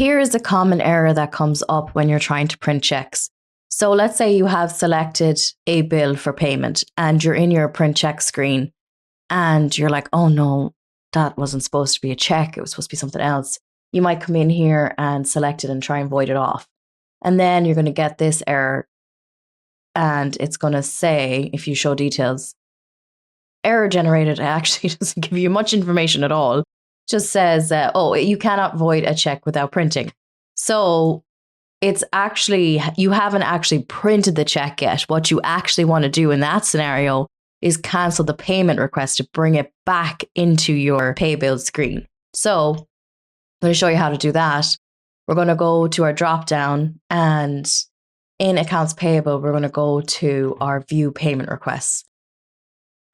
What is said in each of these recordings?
here is a common error that comes up when you're trying to print checks. So let's say you have selected a bill for payment and you're in your print check screen and you're like, oh no, that wasn't supposed to be a check. It was supposed to be something else. You might come in here and select it and try and void it off. And then you're going to get this error. And it's going to say, if you show details, error generated. It actually doesn't give you much information at all. It just says, oh, you cannot void a check without printing. So it's actually, you haven't actually printed the check yet. What you actually want to do in that scenario is cancel the payment request to bring it back into your pay bill screen. So I'm going to show you how to do that. We're going to go to our drop down, and in accounts payable, we're going to go to our view payment requests.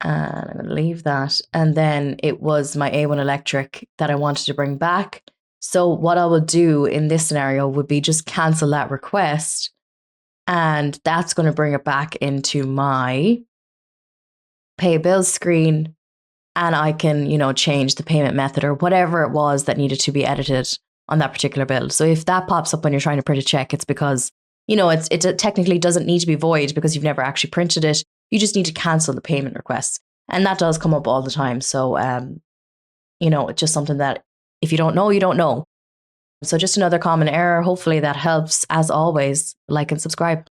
And I'm going to leave that. And then it was my A1 Electric that I wanted to bring back. So what I will do in this scenario would be just cancel that request. And that's going to bring it back into my pay bills screen. And I can, change the payment method or whatever it was that needed to be edited on that particular bill. So if that pops up when you're trying to print a check, it's because it technically doesn't need to be void because you've never actually printed it. You just need to cancel the payment request. And that does come up all the time. So, it's just something that if you don't know, you don't know. So just another common error. Hopefully that helps. As always, like and subscribe.